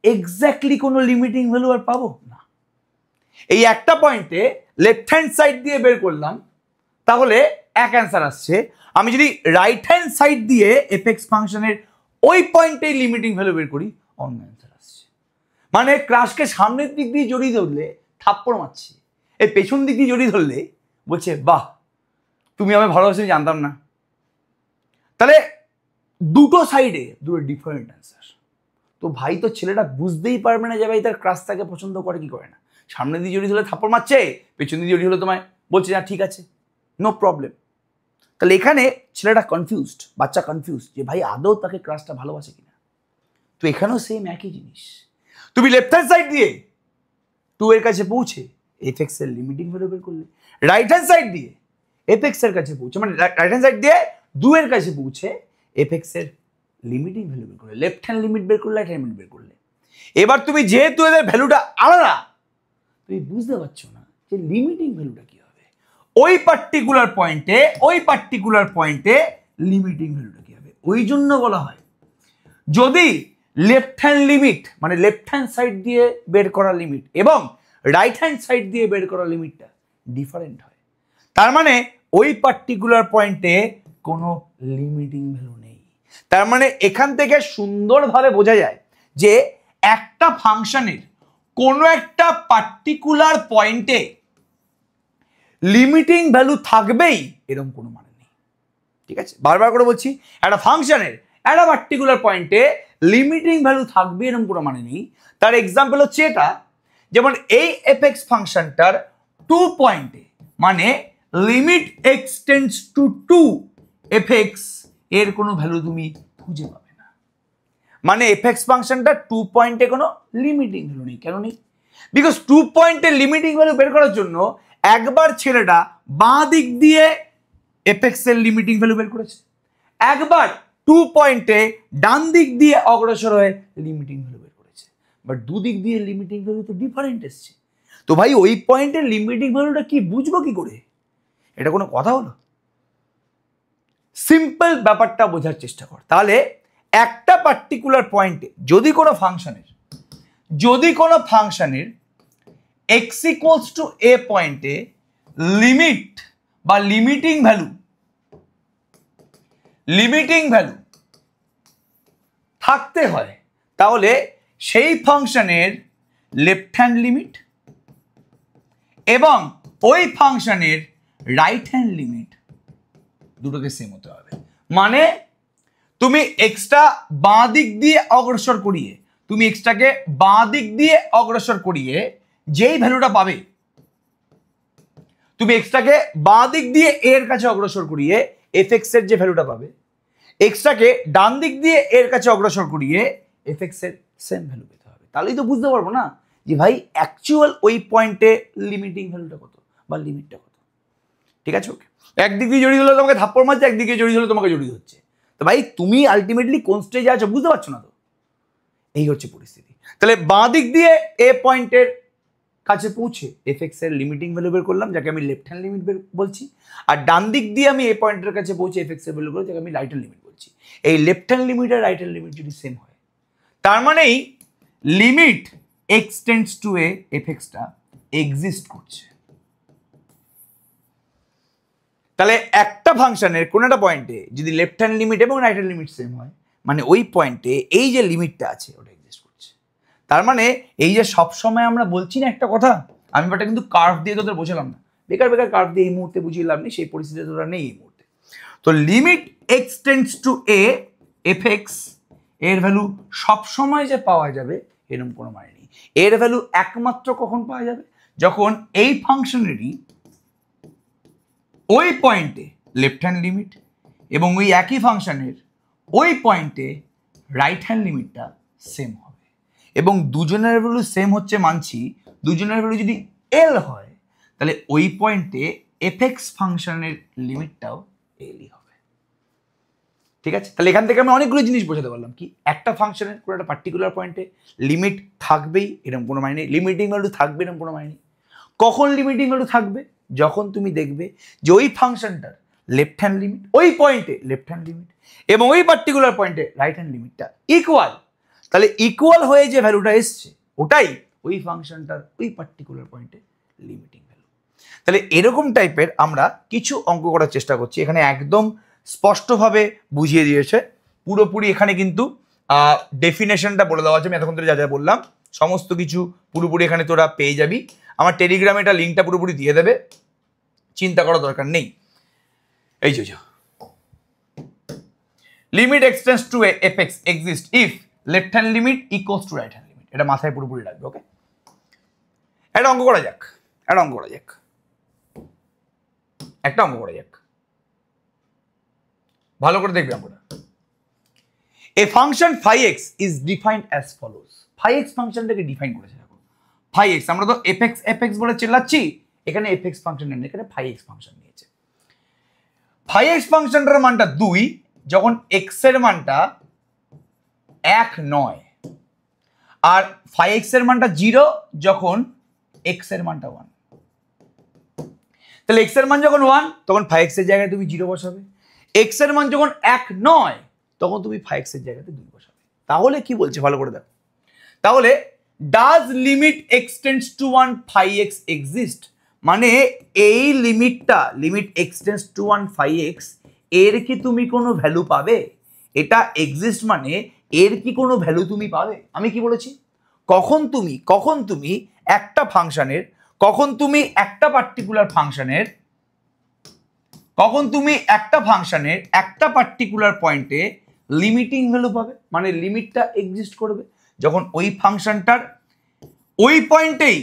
এক্স্যাক্টলি কোনো লিমিটিং ভ্যালু আর পাবো না। এই একটা পয়েন্টে লেফট হ্যান্ড সাইড দিয়ে বের করলাম, তাহলে এক অ্যান্সার আসছে। আমি যদি রাইট হ্যান্ড সাইড দিয়ে এফ এক্স ফাংশনের ওই পয়েন্টেই লিমিটিং ভ্যালু বের করি, অন্য অ্যান্সার আসছে। মানে ক্রাশকে সামনের দিক দিয়ে জড়িয়ে ধরলে থাপ্পড় মারছি, এই পেছন দিক দিয়ে জড়িয়ে ধরলে বলছে বাহ তুমি আমায় ভালোবাসি, জানতাম না। তাহলে দুটো সাইডে দুটো ডিফারেন্ট অ্যান্সার। তো ভাই তো ছেলেটা বুঝতেই পারবে না যে ভাই তার ক্রাশ তাকে পছন্দ করে কি করে না। সামনে দিয়ে জড়িয়ে ধরলে থাপ্পড় মারছে, পেছন দিয়ে জড়িয়ে হলে তোমায় বলছে না ঠিক আছে, নো প্রবলেম। তাহলে এখানে ছেলেটা কনফিউজড, বাচ্চা কনফিউজড যে ভাই আদৌ তাকে ক্রাশটা ভালোবাসে কিনা। তো এখানেও সেম একই জিনিস, তুমি লেফট হ্যান্ড সাইড দিয়ে 2 এর কাছে পৌঁছে এফ এক্স এর লিমিটিং ভ্যালু বের করলে, রাইট হ্যান্ড সাইড দিয়ে এফ এক্স এর কাছে পৌঁছে, মানে রাইট হ্যান্ড সাইড দিয়ে 2 এর কাছে পৌঁছে এফ এক্স এর লিমিটিং ভ্যালু বের করলে, লেফট হ্যান্ড লিমিট বের করলে, রাইট হ্যান্ড লিমিট বের করলে। এবার তুমি যেহেতু এদের ভ্যালুটা আলাদা, তুমি বুঝতে পারছো না যে লিমিটিং ভ্যালুটা কি হবে। ওই পার্টিকুলার পয়েন্টে লিমিটিং ভ্যালুটা কি হবে। ওই জন্য বলা হয় যদি লেফট হ্যান্ড লিমিট মানে লেফট হ্যান্ড সাইড দিয়ে বের করা লিমিট এবং রাইট হ্যান্ড সাইড দিয়ে বের করা লিমিটটা ডিফারেন্ট হয়। তার মানে ওই পার্টিকুলার পয়েন্টে কোনো লিমিটিং ভ্যালু নেই। তার মানে এখান থেকে সুন্দরভাবে বোঝা যায় যে একটা ফাংশনের কোনো একটা পার্টিকুলার পয়েন্টে লিমিটিং ভ্যালু থাকবেই এরকম কোনো মানে নেই। ঠিক আছে, বারবার করে বলছি, একটা ফাংশনের একটা পার্টিকুলার পয়েন্টে লিমিটিং ভ্যালু থাকবে এরকম কোনো মানে নেই। তার এক্সাম্পল হচ্ছে এটা, যেমন এই এফএক্স ফাংশনটার 2 পয়েন্টে, মানে limit X tends to 2 FX এর কোনো ভ্যালু তুমি খুঁজে পাবে না। মানে এফএক্স ফাংশনটা 2 পয়েন্টে কোনো লিমিটিং ভ্যালু নেই। কেন নেই? বিকজ 2 পয়েন্টে লিমিটিং ভ্যালু বের করার জন্য একবার ছেলেটা বাঁ দিক দিয়ে এফএক্স এর লিমিটিং ভ্যালু বের করেছে, একবার 2 পয়েন্টে ডান দিক দিয়ে অগ্রসর হয়ে লিমিটিং ভ্যালু বের করেছে, বাট দুদিক দিয়ে লিমিটিং ভ্যালু তো ডিফারেন্ট এসছে। তো ভাই ওই পয়েন্টের লিমিটিং ভ্যালুটা কি বুঝবো কি করে? এটা কোনো কথা হলো? সিম্পল ব্যাপারটা বোঝার চেষ্টা কর। তাহলে একটা পার্টিকুলার পয়েন্টে যদি কোনো ফাংশনের এক্স ইকুয়ালস টু এ পয়েন্টে লিমিট বা লিমিটিং ভ্যালু থাকতে হয়, তাহলে সেই ফাংশনের লেফট হ্যান্ড লিমিট এবং ওই ফাংশনের রাইট হ্যান্ড লিমিট দুটোকে সেম হতে হবে। মানে তুমি এক্সটা বাঁ দিক দিয়ে অগ্রসর করিয়ে যেই ভ্যালুটা পাবে, তুমি এক্সটাকে বাঁ দিক দিয়ে এর কাছে অগ্রসর করিয়ে এফএক্স এর যে ভ্যালুটা পাবে, এক্সটাকে ডান দিক দিয়ে এর কাছে অগ্রসর করিয়ে এফএক্স এর সেম ভ্যালু পেতে হবে। তাহলেই তো বুঝতে পারবো না যে ভাই অ্যাকচুয়াল ওই পয়েন্টে লিমিটিং ভ্যালুটা কত বা লিমিটটা কত। ঠিক আছে, ওকে। একদিক দিয়ে জড়িয়ে ধরলে তোমাকে থাপ্পড় মারছে, একদিকে জড়িয়ে ধরলে তোমাকে জড়িয়ে হচ্ছে। তো ভাই তুমি আলটিমেটলি কোন স্টেজে আছো বুঝতে পারছো না তো? এই হচ্ছে পরিস্থিতি। তাহলে বাঁ দিক দিয়ে এ পয়েন্টের কাছে পৌঁছে এফএক্স এর লিমিটিং ভ্যালু বের করলাম, যাকে আমি লেফট হ্যান্ড লিমিট বলছি, আর ডান দিক দিয়ে আমি এ পয়েন্টের কাছে পৌঁছে এফএক্স এর ভ্যালু করে, যাকে আমি রাইট হ্যান্ড লিমিট বলছি। এই লেফট হ্যান্ড লিমিট আর রাইট হ্যান্ড লিমিট যদি সেম হয়, তার মানেই limit X tends to A এফএক্সটা এক্সিস্ট করছে। তাহলে একটা ফাংশনের কোন একটা পয়েন্টে যদি লেফট হ্যান্ড লিমিট এবং রাইট হ্যান্ড লিমিট সেম হয়, মানে ওই পয়েন্টে এই যে লিমিটটা আছে ওটা এক্সিস্ট করছে। তার মানে এই যে সবসময় আমরা বলছি না একটা কথা, আমি ওটা কিন্তু কার্ভ দিয়ে তোদের বোঝালাম না, বেকার কার্ভ দিয়ে এই মুহূর্তে বুঝিয়ে লাভ নেই, সেই পরিস্থিতি তোরা নেই এই মুহূর্তে। তো limit X tends to A FX এর ভ্যালু সবসময় যে পাওয়া যাবে এরকম কোনো মানে নেই। এর ভ্যালু একমাত্র কখন পাওয়া যাবে? যখন এই ফাংশনেরই ওই পয়েন্টে লেফট হ্যান্ড লিমিট এবং ওই একই ফাংশনের ওই পয়েন্টে রাইট হ্যান্ড লিমিটটা সেম হবে। এবং দুজনের ভ্যালু সেম হচ্ছে মানছি, দুজনের ভ্যালু যদি এল হয়, তাহলে ওই পয়েন্টে এফএক্স ফাংশনের লিমিটটাও এলই হবে। ঠিক আছে, তাহলে এখান থেকে আমি অনেকগুলো জিনিস বোঝাতে পারলাম। কি একটা ফাংশনের কোনো একটা পার্টিকুলার পয়েন্টে লিমিট থাকবেই এরকম কোনো মানে নেই, লিমিটিং ভ্যালু থাকবে এরকম কোনো মানে নেই। কখন লিমিটিং ভ্যালু থাকবে? যখন তুমি দেখবে যে ওই ফাংশনটার লেফট হ্যান্ড লিমিট ওই পয়েন্টে লেফট হ্যান্ড লিমিট এবং ওই পার্টিকুলার পয়েন্টে রাইট হ্যান্ড লিমিটটা ইকুয়াল। তাহলে ইকুয়াল হয়ে যে ভ্যালুটা এসছে ওটাই ওই ফাংশনটার ওই পার্টিকুলার পয়েন্টে লিমিটিং ভ্যালু। তাহলে এরকম টাইপের আমরা কিছু অঙ্ক করার চেষ্টা করছি। এখানে একদম স্পষ্টভাবে বুঝিয়ে দিয়েছে পুরোপুরি। এখানে কিন্তু ডেফিনেশনটা বলে দেওয়া আছে, আমি এতক্ষণ ধরে যা যা বললাম সমস্ত কিছু পুরোপুরি এখানে তোরা পেয়ে যাবি। আমার টেলিগ্রামে এটা লিঙ্কটা পুরোপুরি দিয়ে দেবে, চিন্তা করার দরকার নেই। এই যে limit extends to f x exist if left hand limit equals to right hand limit, এটা মাথায় পুরোপুরি রাখবে। ওকে, একটা অঙ্ক করা যাক, ভালো করে দেখবে অঙ্কটা। A function phi x is defined as follows. phi x ফাংশনটাকে ডিফাইন করেছে দেখো। phi x আমরা তো fx বলে চেল্লাচ্ছি, এখানে fx ফাংশন নেই, এখানে phi x ফাংশন নিয়েছে। phi x ফাংশনটার মানটা 2 যখন x এর মানটা 1 নয়, আর phi x এর মানটা 0 যখন x এর মানটা 1। তাহলে x এর মান যখন 1 তখন phi x এর জায়গায় তুমি 0 বসাবে, x এর মান যখন 1 নয় তখন তুমি phi x এর জায়গাতে 2 বসাবে। তাহলে কি বলছে ভালো করে দেখো। তাহলে does limit extends to 1 phi x exist, মানে এই লিমিটটা limit extends to 1 phi x এর কি তুমি কোনো ভ্যালু পাবে? এটা এক্সিস্ট মানে এর কি কোনো ভ্যালু তুমি পাবে? আমি কি বলেছি, কখন তুমি একটা ফাংশনের, কখন তুমি একটা পার্টিকুলার ফাংশনের, কখন তুমি একটা ফাংশনের একটা পার্টিকুলার পয়েন্টে লিমিটিং ভ্যালু পাবে, মানে লিমিটটা এক্সিস্ট করবে যখন ওই ফাংশনটার ওই পয়েন্টেই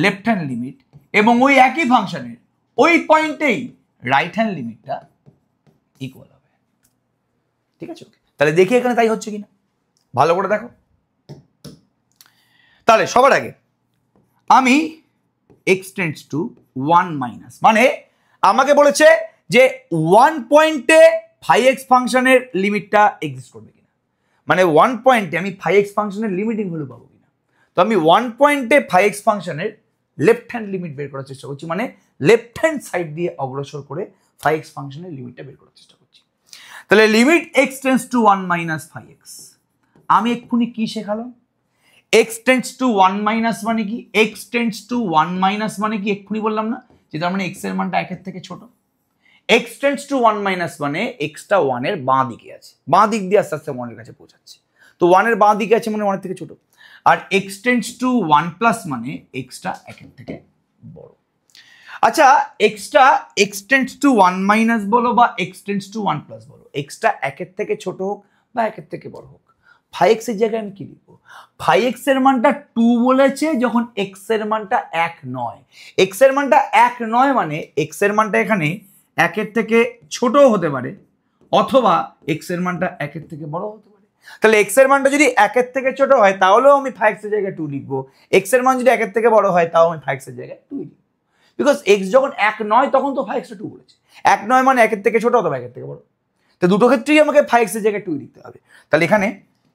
লেফট হ্যান্ড লিমিট এবং ওই একই ফাংশনের ওই পয়েন্টেই রাইট হ্যান্ড লিমিটটা ইকুয়াল হবে। ঠিক আছে, তাহলে দেখি এখানে তাই হচ্ছে কিনা, ভালো করে দেখো। তাহলে সবার আগে আমি এক্সটেন্ডস টু 1 মাইনাস, মানে আমাকে বলেছে যে 1 পয়েন্টে phi x ফাংশনের লিমিটটা এক্সিস্ট করবে কিনা, মানে 1 পয়েন্টে আমি phi x ফাংশনের লিমিটিং ভ্যালু পাবো কিনা। তো আমি 1 পয়েন্টে phi x ফাংশনের লেফট হ্যান্ড লিমিট বের করার চেষ্টা করছি, মানে লেফট হ্যান্ড সাইড দিয়ে অগ্রসর করে phi x ফাংশনের লিমিটটা বের করার চেষ্টা করছি। তাহলে limit extends to 1 minus phi x, আমি এক্ষুনি কি শেখালাম, এক্সটেন্ডস টু 1 মাইনাস মানে কি, এক্সটেন্ডস টু 1 মাইনাস মানে কি এক্ষুনি বললাম না, যে তার মানে x এর মানটা 1 এর থেকে ছোট। এক্সটেন্ডস টু 1 মাইনাস মানে এক্সটা 1 এর বাঁ দিকে আছে, বাঁ দিক দিয়ে আস্তে আস্তে 1 এর কাছে পৌঁছাচ্ছে, তো 1 এর বাঁ দিকে আছে মানে 1 এর থেকে ছোট। আর এক্সটেন্ডস টু 1 প্লাস মানে এক্সটা 1 এর থেকে বড়। আচ্ছা, এক্সটা এক্সটেন্ডস টু 1 মাইনাস বলো বা এক্সটেন্ডস টু 1 প্লাস বলো, এক্সটা 1 এর থেকে ছোট হোক বা 1 এর থেকে বড় হোক, phi x এর জায়গায় আমি কি লিখবো, phi x এর মানটা 2 বলেছে যখন x এর মানটা 1 নয়, x এর মানটা 1 নয় মানে x এর মানটা এখানে 1 এর থেকে ছোট হতে পারে অথবা x এর মানটা 1 এর থেকে বড় হতে পারে। তাহলে x এর মানটা যদি 1 এর থেকে ছোট হয় তাহলেও আমি phi x এর জায়গায় 2 লিখবো, x এর মান যদি 1 এর থেকে বড় হয় তাও আমি phi x এর জায়গায় 2 লিখবো, বিকজ x যখন 1 নয় তখন তো phi x টা 2 বলেছে, 1 নয় মানে 1 এর থেকে ছোট অথবা 1 এর থেকে বড়, তো দুটো ক্ষেত্রেই আমাকে phi x এর জায়গায় 2 লিখতে হবে। তাহলে এখানে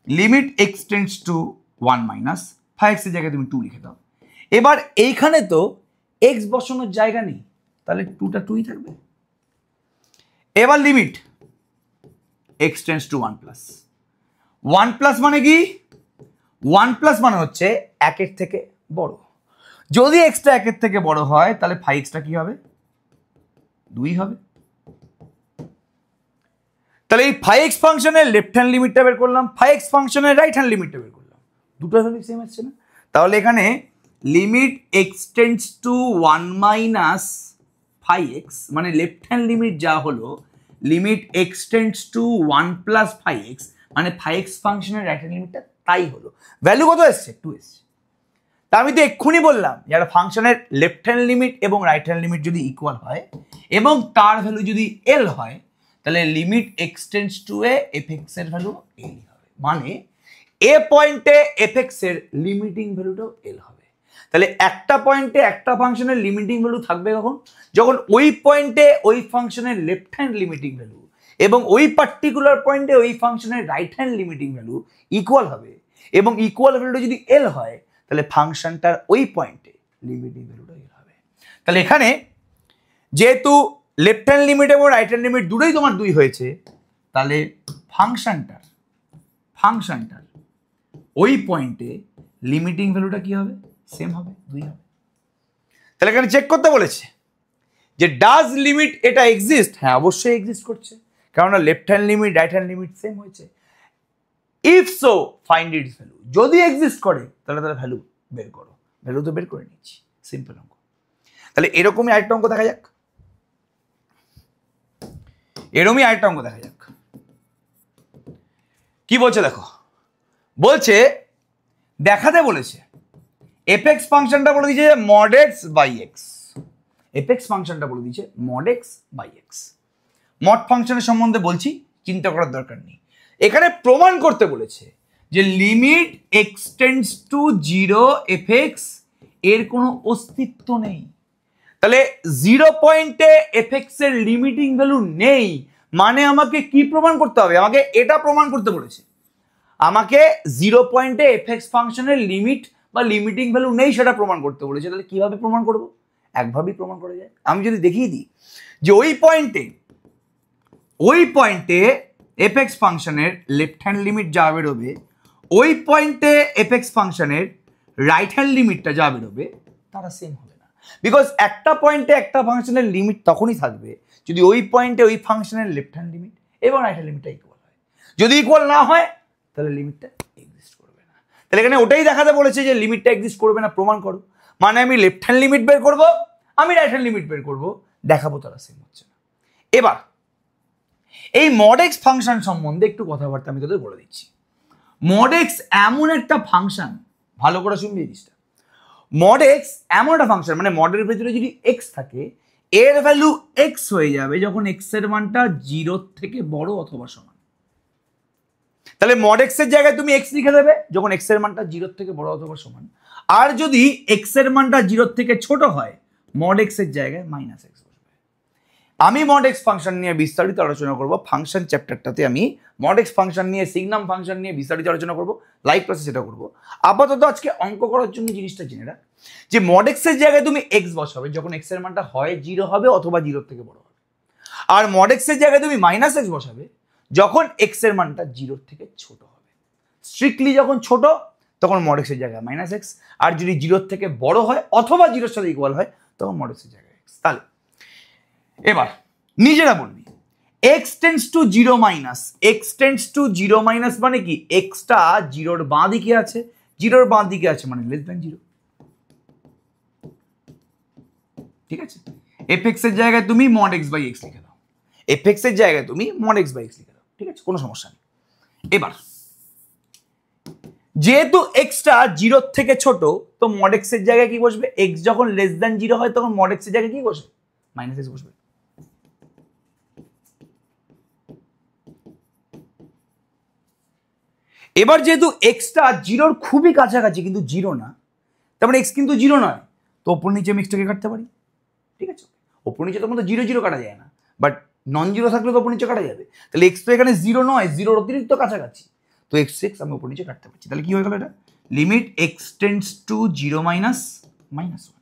limit extends to 1 minus phi x এর জায়গায় তুমি 2 লিখে দাও। এবার এইখানে তো x বসানোর জায়গা নেই, তাহলে 2টা 2ই থাকবে। এবার limit extends to 1 plus, 1 plus মানে কি, 1 প্লাস মানে হচ্ছে 1 এর থেকে বড়, যদি এক্সটা 1 এর থেকে বড় হয় তাহলে phi x টা কি হবে, 2 হবে। তাহলে এই phi x ফাংশনের লেফট হ্যান্ড লিমিটটা বের করলাম, phi x ফাংশনের রাইট হ্যান্ড লিমিটটা বের করলাম, দুটো ভ্যালু সেম আসছে না। তাহলে এখানে limit extends to 1 minus phi x মানে লেফট হ্যান্ড লিমিট যা হলো limit extends to 1 plus phi x মানে phi x ফাংশনের রাইট হ্যান্ড লিমিটটা তাই হলো, ভ্যালু কত এসছে, 2 এসছে। তা আমি তো এক্ষুনি বললাম যারা ফাংশনের লেফট হ্যান্ড লিমিট এবং রাইট হ্যান্ড লিমিট যদি ইকুয়াল হয় এবং তার ভ্যালু যদি l হয় তাহলে লিমিট এক্সটেন্ডস টু এ fx এর ভ্যালু l হবে, মানে এ পয়েন্টে fx এর লিমিটিং ভ্যালুটাও l হবে। তাহলে একটা পয়েন্টে একটা ফাংশনের লিমিটিং ভ্যালু থাকবে কখন, যখন ওই পয়েন্টে ওই ফাংশনের লেফট হ্যান্ড লিমিটিং ভ্যালু এবং ওই পার্টিকুলার পয়েন্টে ওই ফাংশনের right hand limiting value equal হবে, এবং ইকুয়াল ভ্যালুটা যদি l হয় তাহলে ফাংশনটার ওই পয়েন্টে লিমিটিং ভ্যালুটা l হবে। তাহলে এখানে যেহেতু লেফট হ্যান্ড লিমিট এবং রাইট হ্যান্ড লিমিট দুটোই তোমার 2 হয়েছে, তাহলে ফাংশনটার ওই পয়েন্টে লিমিটিং ভ্যালুটা কি হবে, সেম হবে, 2 হবে। তাহলে এখানে চেক করতে বলেছে যে ডাজ লিমিট এটা এক্সিস্ট, হ্যাঁ অবশ্যই এক্সিস্ট করছে, কারণ left hand limit right hand limit same হয়েছে। If so find its value, যদি এক্সিস্ট করে তাহলে তার ভ্যালু বের করো, ভ্যালু তো বের করে নিচ্ছি, সিম্পল অঙ্ক। তাহলে এরকমই আরেকটা অঙ্ক দেখা যাক, কি বলছে দেখো, বলছে দেখাতে বলেছে fx ফাংশনটা বলে দিয়েছে mod x by x, fx ফাংশনটা বলে দিয়েছে mod x by x। Mod ফাংশনের সম্বন্ধে বলছি, চিন্তা করার দরকার নেই। এখানে প্রমাণ করতে বলেছে যে লিমিট এক্সটেন্ডস টু 0 fx এর কোনো অস্তিত্ব নেই। তাহলে 0 পয়েন্টে fx এর লিমিটিং ভ্যালু নেই মানে আমাকে কি প্রমাণ করতে হবে, আমাকে এটা প্রমাণ করতে বলেছে, আমাকে 0 পয়েন্টে fx ফাংশনের লিমিট বা লিমিটিং ভ্যালু নেই সেটা প্রমাণ করতে বলেছে। তাহলে কিভাবে প্রমাণ করব, একভাবেই প্রমাণ করা যায়। আমি যদি দেখিয়ে দিই যে ওই পয়েন্টে fx ফাংশনের লেফট হ্যান্ড লিমিট যা বেরোবে, ওই পয়েন্টে fx ফাংশনের রাইট হ্যান্ড লিমিটটা যা বেরোবে তারা সেম হবে না, বিকজ একটা পয়েন্টে একটা ফাংশনের লিমিট তখনই থাকবে যদি ওই পয়েন্টে ওই ফাংশনের লেফট হ্যান্ড লিমিট এবং রাইট হ্যান্ড লিমিটটা ইকুয়াল হয়। যদি ইকুয়াল না হয় তাহলে লিমিটটা এক্সিস্ট করবে না। তাহলে এখানে ওটাই দেখাতে বলেছে যে লিমিটটা এক্সিস্ট করবে না, প্রমাণ করো। মানে আমি লেফট হ্যান্ড লিমিট বের করবো, আমি রাইট হ্যান্ড লিমিট বের করবো, দেখাবো তারা সেম হচ্ছে না। এবার এই মড এক্স ফাংশন সম্বন্ধে একটু কথাবার্তা আমি তোদের বলে দিচ্ছি। মড এক্স এমন একটা ফাংশন, ভালো করে শুনবি জিনিসটা। মড এক্স এমন একটা ফাংশন, মানে মডের ভেতরে যদি এক্স থাকে এর ভ্যালু এক্স হয়ে যাবে যখন এক্স এর মানটা 0 থেকে বড় অথবা সমান। তাহলে মড এক্স এর জায়গায় তুমি এক্স লিখে দেবে যখন এক্স এর মানটা 0 থেকে বড় অথবা সমান। আর যদি এক্স এর মানটা 0 থেকে ছোট হয় মড এক্স এর জায়গায় মাইনাস এক্স বসবে। আমি মড এক্স ফাংশন নিয়ে বিস্তারিত আলোচনা করব ফাংশন চ্যাপ্টারটাতে। আমি মড এক্স ফাংশন নিয়ে, সিগনাম ফাংশন নিয়ে বিস্তারিত আলোচনা করব, লাইভ ক্লাসে সেটা করব। আপাতত আজকে অঙ্ক করার জন্য জিনিসটা জেনে রাখ যে মড এক্স এর জায়গায় তুমি এক্স বসাবে যখন এক্স এর মানটা হয় 0 হবে অথবা 0 থেকে বড় হবে। আর মড এক্স এর জায়গায় তুমি মাইনাস এক্স বসাবে যখন এক্স এর মানটা 0 থেকে ছোট হবে। স্ট্রিক্টলি যখন ছোট তখন মড এক্স এর জায়গায় মাইনাস এক্স, আর যদি 0 থেকে বড় হয় অথবা 0 এর সাথে ইকুয়াল হয় তখন মড এক্স এর জায়গায় এক্স। তাহলে এবার নিজেরা বলবি x tends to 0 minus, x tends to 0 minus মানে কি এক্সটা 0 বাঁ দিকে আছে, 0 বাঁ দিকে আছে মানে লেস দ্যান 0। ঠিক আছে, এফ এক্স এর জায়গায় তুমি মড এক্স বাই এক্স লিখে দাও, এফ এক্স এর জায়গায় তুমি মড এক্স বাই এক্স লিখে দাও। ঠিক আছে, কোনো সমস্যা নেই। এবার যেহেতু এক্সটা 0 থেকে ছোট তো মড এক্স এর জায়গায় কি বসবে, এক্স যখন লেস দ্যান 0 হয় তখন মড এক্স এর জায়গায় কি বসবে, মাইনাস এক্স বসবে। এবার যেহেতু এক্সটা 0-র খুবই কাছাকাছি কিন্তু 0 না, তার মানে এক্স কিন্তু 0 নয়, তো ওপর নিচে আমি এক্সটাকে কাটতে পারি। ঠিক আছে, ওপর নিচে তখন তো 0-0 কাটা যায় না, বাট নন 0 থাকলে তো ওপর নিচে কাটা যাবে। তাহলে এক্স তো এখানে 0 নয়, 0-র অতিরিক্ত কাছাকাছি, তো এক্স আমি ওপর নিচে কাটতে পারছি। তাহলে কি হয়ে গেল এটা, limit X tends to 0 minus minus 1।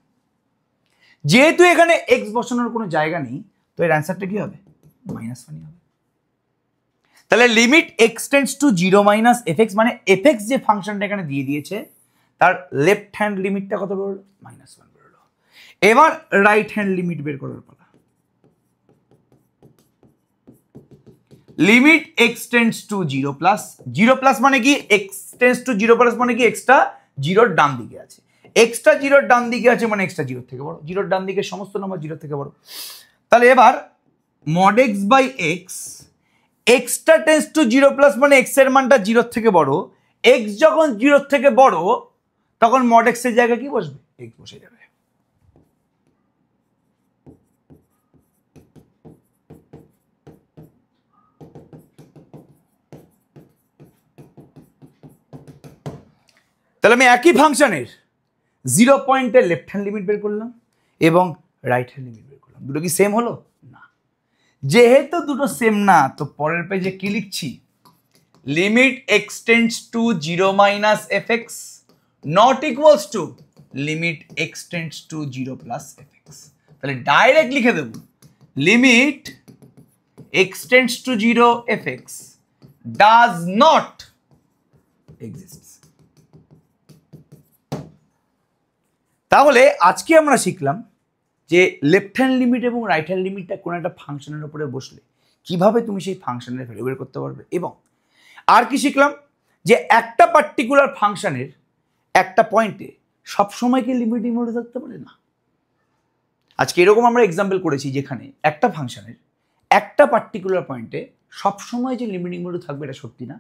যেহেতু এখানে এক্স বসানোর কোনো জায়গা নেই তো এর অ্যান্সারটা কি হবে, -1 হবে। তাহলে limit X tends to 0 minus F x, মানে এফ এক্স যে ফাংশনটা এখানে দিয়ে দিয়েছে তার লেফট হ্যান্ড লিমিটটা কত বেরোলো, -1 বেরোলো। এবার রাইট হ্যান্ড লিমিট বের করার পালা। Limit X tends to 0 plus, 0 plus মানে কি এক্স টেন্ডস টু 0 প্লাস মানে কি এক্সটা 0-র ডান দিকে আছে, এক্সটা 0-র ডান দিকে আছে মানে এক্সটা 0 থেকে বড়, 0-র ডান দিকে সমস্ত নম্বর 0 থেকে বড়। তাহলে এবার মড এক্স বাই এক্স, এক্সটা টেন্ডস টু 0 প্লাস মানে এক্স এর মানটা 0 থেকে বড়, এক্স যখন 0 থেকে বড় তখন মড এক্স এর জায়গায় কি বসবে, এক্স বসে যাবে। তাহলে আমি একই ফাংশনের 0 পয়েন্টের লেফট হ্যান্ড লিমিট বের করলাম এবং রাইট হ্যান্ড লিমিট বের করলাম, দুটো কি সেম হলো না? যেহেতু দুটো সেম না তো পরের পেজে কি লিখছি, limit X tends to 0 minus F X not equals to limit X tends to 0 plus F X. তাহলে ডাইরেক্ট লিখে দেব limit X tends to 0 F X does not exist. তাহলে আজকে আমরা শিখলাম যে লেফট হ্যান্ড লিমিট এবং রাইট হ্যান্ড লিমিটটা কোনো একটা ফাংশনের উপরে বসলে কিভাবে তুমি সেই ফাংশনের ভ্যালু বের করতে পারবে, এবং আর কি শিখলাম যে একটা পার্টিকুলার ফাংশনের একটা পয়েন্টে সবসময় কি লিমিটিং ভ্যালু থাকতে পারে না। আজকে এরকম আমরা এক্সাম্পল করেছি যেখানে একটা ফাংশনের একটা পার্টিকুলার পয়েন্টে সবসময় যে লিমিটিং ভ্যালু থাকবে এটা সত্যি না।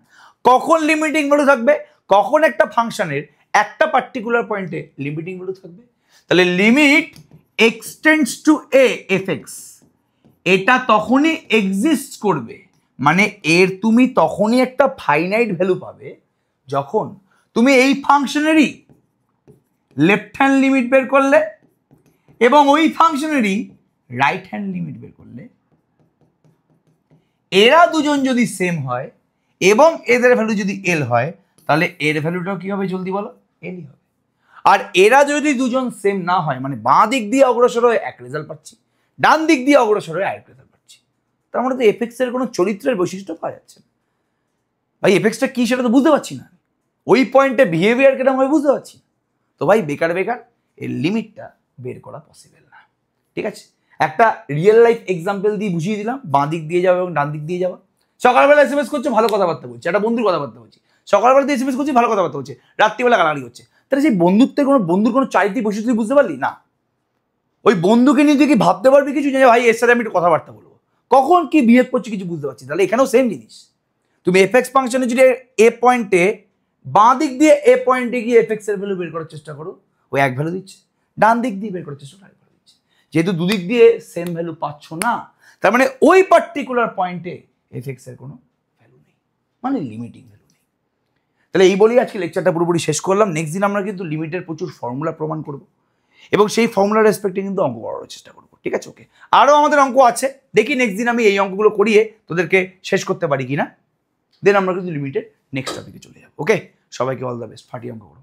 কখন লিমিটিং ভ্যালু থাকবে, কখন একটা ফাংশনের একটা পার্টিকুলার পয়েন্টে লিমিটিং ভ্যালু থাকবে। তাহলে limit X tends to A F x এটা তখনই এক্সিস্ট করবে, মানে এর তুমি তখনই একটা ফাইনাইট ভ্যালু পাবে যখন তুমি এই ফাংশনেরই লেফট হ্যান্ড লিমিট বের করলে এবং ওই ফাংশনেরই রাইট হ্যান্ড লিমিট বের করলে, এরা দুজন যদি সেম হয় এবং এদের ভ্যালু যদি এল হয় তাহলে এর ভ্যালুটাও কি হবে জলদি বলো, এলই হবে। আর এরা যদি দুজন সেম না হয় মানে বাঁ দিক দিয়ে অগ্রসর হয়ে এক রেজাল্ট পাচ্ছি, ডান দিক দিয়ে অগ্রসর হয়ে আরেক রেজাল্ট পাচ্ছি, তার মানে তো এফএক্স এর কোনো চরিত্রের বৈশিষ্ট্য পাওয়া যাচ্ছে না। ভাই এফএক্সটা কি সেটা তো বুঝতে পারছি না, ওই পয়েন্টে বিহেভিয়ার কেরকম হয় বুঝতে পারছি না। তো ভাই বেকার বেকার এর লিমিটটা বের করা পসিবল না। ঠিক আছে, একটা রিয়েল লাইফ এক্সাম্পল দিয়ে বুঝিয়ে দিলাম, বাঁ দিক দিয়ে যাওয়া এবং ডান দিক দিয়ে যাওয়া। সকালবেলা এসএমএস করছে, ভালো কথাবার্তা বলছে, একটা বন্ধুর কথাবার্তা বলছি, সকালবেলা দিয়ে এসএমএস করছি, ভালো কথাবার্তা বলছে, রাত্রিবেলা গালাগালি হচ্ছে, তাহলে সেই বন্ধুর কোনো চারিত্রিক বৈশিষ্ট্য তুই বুঝতে পারলি না? ওই বন্ধুকে নিয়ে তুই কি ভাবতে পারবি কিছু, যে ভাই এর সাথে আমি একটু কথাবার্তা বলবো, কখন কি বিহেভ করছে কিছু বুঝতে পারছি? তাহলে এখানেও সেম জিনিস, তুমি এফএক্স ফাংশনে যদি এ পয়েন্টে বাঁ দিক দিয়ে এ পয়েন্টে গিয়ে এফএক্স এর ভ্যালু বের করার চেষ্টা করো, ওই এক ভ্যালু দিচ্ছে, ডান দিক দিয়ে বের করার চেষ্টা করো, এক ভ্যালু দিচ্ছে। যেহেতু দুদিক দিয়ে সেম ভ্যালু পাচ্ছ না, তার মানে ওই পার্টিকুলার পয়েন্টে এফএক্স এর কোনো ভ্যালু নেই, মানে লিমিটিং ভ্যালু নেই। তাহলে এই বলেই আজকে লেকচারটা পুরোপুরি শেষ করলাম। নেক্সট দিন আমরা কিন্তু লিমিটের প্রচুর ফর্মুলা প্রমাণ করব এবং সেই ফর্মুলার রেসপেক্টে কিন্তু অঙ্ক করার চেষ্টা করবো। ঠিক আছে, ওকে। আরও আমাদের অঙ্ক আছে, দেখি নেক্সট দিন আমি এই অঙ্কগুলো করিয়ে তোদেরকে শেষ করতে পারি কিনা, দেন আমরা কিন্তু লিমিটেড নেক্সট টপিকে চলে যাবো। ওকে, সবাইকে অল দ্য বেস্ট, ফাটিয়ে অঙ্ক করো।